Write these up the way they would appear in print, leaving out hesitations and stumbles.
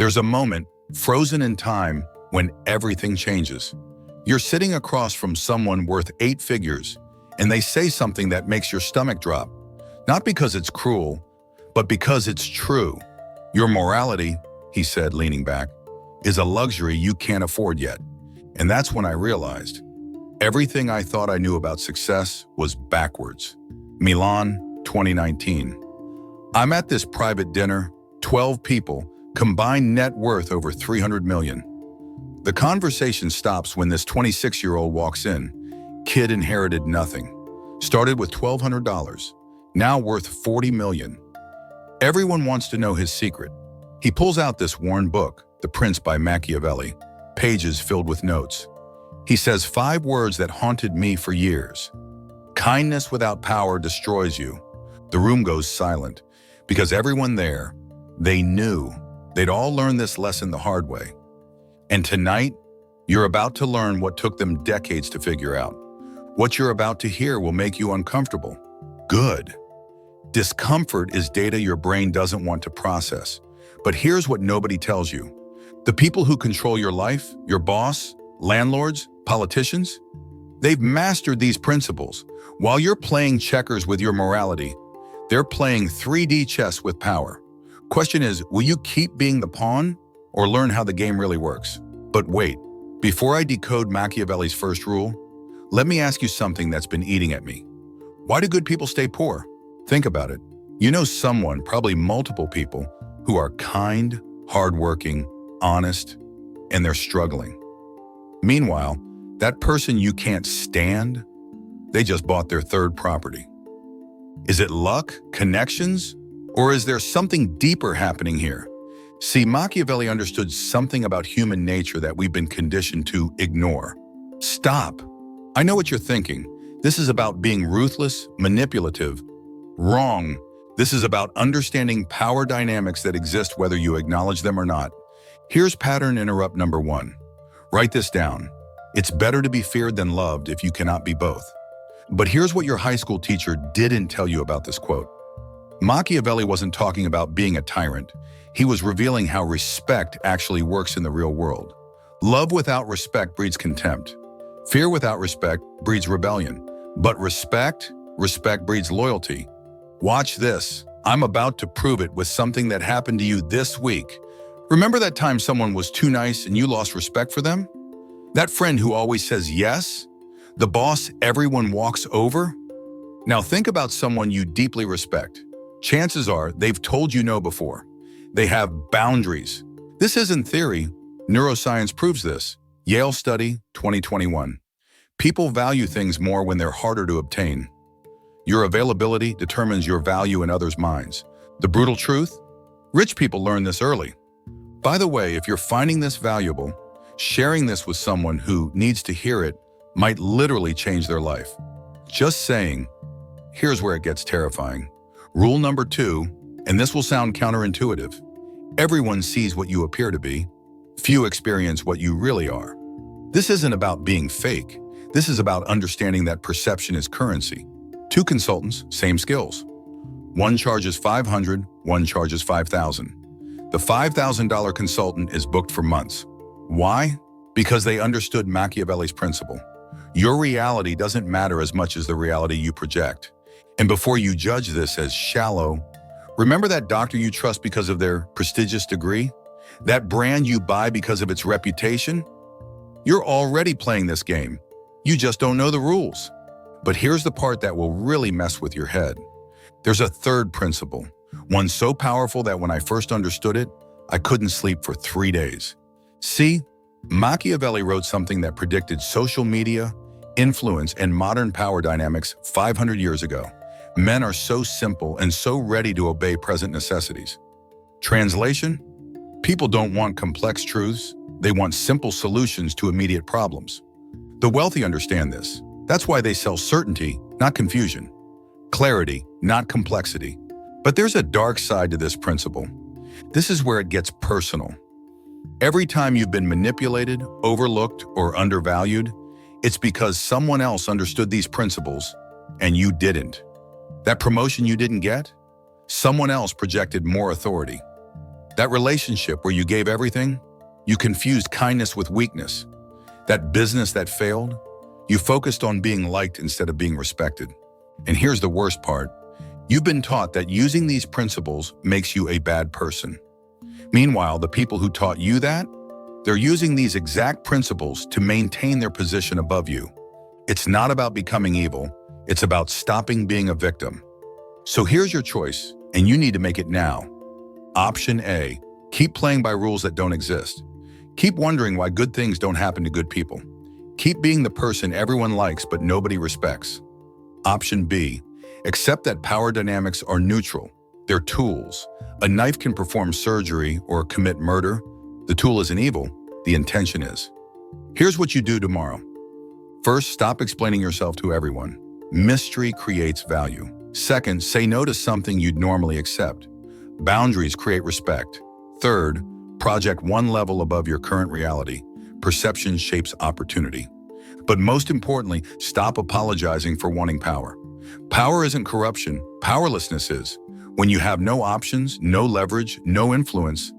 There's a moment, frozen in time, when everything changes. You're sitting across from someone worth 8 figures, and they say something that makes your stomach drop. Not because it's cruel, but because it's true. Your morality, he said, leaning back, is a luxury you can't afford yet. And that's when I realized everything I thought I knew about success was backwards. Milan, 2019. I'm at this private dinner, 12 people, combined net worth over 300 million. The conversation stops when this 26-year-old walks in. Kid inherited nothing. Started with $1,200, now worth 40 million. Everyone wants to know his secret. He pulls out this worn book, The Prince by Machiavelli, pages filled with notes. He says 5 words that haunted me for years. Kindness without power destroys you. The room goes silent because everyone there, they knew they'd all learned this lesson the hard way. And tonight, you're about to learn what took them decades to figure out. What you're about to hear will make you uncomfortable. Good. Discomfort is data your brain doesn't want to process. But here's what nobody tells you. The people who control your life, your boss, landlords, politicians, they've mastered these principles. While you're playing checkers with your morality, they're playing 3D chess with power. Question is, will you keep being the pawn or learn how the game really works? But wait, before I decode Machiavelli's first rule, let me ask you something that's been eating at me. Why do good people stay poor? Think about it. You know someone, probably multiple people, who are kind, hardworking, honest, and they're struggling. Meanwhile, that person you can't stand, they just bought their 3rd property. Is it luck, connections, or is there something deeper happening here? See, Machiavelli understood something about human nature that we've been conditioned to ignore. Stop. I know what you're thinking. This is about being ruthless, manipulative. Wrong. This is about understanding power dynamics that exist whether you acknowledge them or not. Here's pattern interrupt number 1. Write this down. It's better to be feared than loved if you cannot be both. But here's what your high school teacher didn't tell you about this quote. Machiavelli wasn't talking about being a tyrant. He was revealing how respect actually works in the real world. Love without respect breeds contempt. Fear without respect breeds rebellion. But respect breeds loyalty. Watch this. I'm about to prove it with something that happened to you this week. Remember that time someone was too nice and you lost respect for them? That friend who always says yes? The boss everyone walks over? Now think about someone you deeply respect. Chances are they've told you no before. They have boundaries. This isn't theory. Neuroscience proves this. Yale study, 2021. People value things more when they're harder to obtain. Your availability determines your value in others' minds. The brutal truth? Rich people learn this early. By the way, if you're finding this valuable, sharing this with someone who needs to hear it might literally change their life. Just saying. Here's where it gets terrifying. Rule number 2, and this will sound counterintuitive. Everyone sees what you appear to be. Few experience what you really are. This isn't about being fake. This is about understanding that perception is currency. 2 consultants, same skills. One charges $500, one charges $5,000. The $5,000 consultant is booked for months. Why? Because they understood Machiavelli's principle. Your reality doesn't matter as much as the reality you project. And before you judge this as shallow, remember that doctor you trust because of their prestigious degree? That brand you buy because of its reputation? You're already playing this game. You just don't know the rules. But here's the part that will really mess with your head. There's a 3rd principle, one so powerful that when I first understood it, I couldn't sleep for 3 days. See, Machiavelli wrote something that predicted social media, influence, and modern power dynamics 500 years ago. Men are so simple and so ready to obey present necessities. Translation? People don't want complex truths. They want simple solutions to immediate problems. The wealthy understand this. That's why they sell certainty, not confusion. Clarity, not complexity. But there's a dark side to this principle. This is where it gets personal. Every time you've been manipulated, overlooked, or undervalued, it's because someone else understood these principles and you didn't. That promotion you didn't get? Someone else projected more authority. That relationship where you gave everything, you confused kindness with weakness. That business that failed, you focused on being liked instead of being respected. And here's the worst part. You've been taught that using these principles makes you a bad person. Meanwhile, the people who taught you that, they're using these exact principles to maintain their position above you. It's not about becoming evil, it's about stopping being a victim. So here's your choice, and you need to make it now. Option A, keep playing by rules that don't exist. Keep wondering why good things don't happen to good people. Keep being the person everyone likes but nobody respects. Option B, accept that power dynamics are neutral. They're tools. A knife can perform surgery or commit murder. The tool isn't evil, the intention is. Here's what you do tomorrow. First, stop explaining yourself to everyone. Mystery creates value. Second, say no to something you'd normally accept. Boundaries create respect. Third, project one level above your current reality. Perception shapes opportunity. But most importantly, stop apologizing for wanting power. Power isn't corruption, powerlessness is. When you have no options, no leverage, no influence,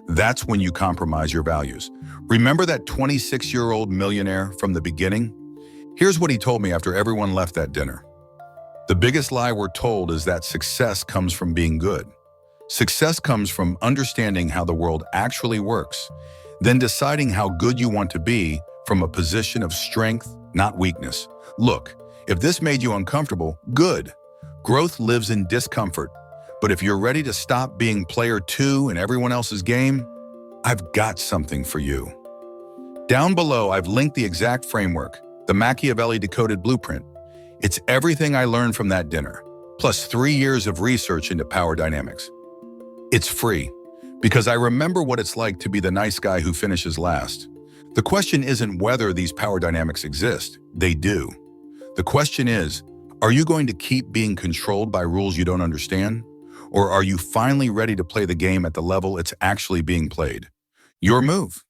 that's when you compromise your values. Remember that 26-year-old millionaire from the beginning? Here's what he told me after everyone left that dinner. The biggest lie we're told is that success comes from being good. Success comes from understanding how the world actually works, then deciding how good you want to be from a position of strength, not weakness. Look, if this made you uncomfortable, good. Growth lives in discomfort. But if you're ready to stop being player two in everyone else's game, I've got something for you. Down below, I've linked the exact framework, the Machiavelli Decoded blueprint. It's everything I learned from that dinner, plus 3 years of research into power dynamics. It's free, because I remember what it's like to be the nice guy who finishes last. The question isn't whether these power dynamics exist. They do. The question is, are you going to keep being controlled by rules you don't understand? Or are you finally ready to play the game at the level it's actually being played? Your move.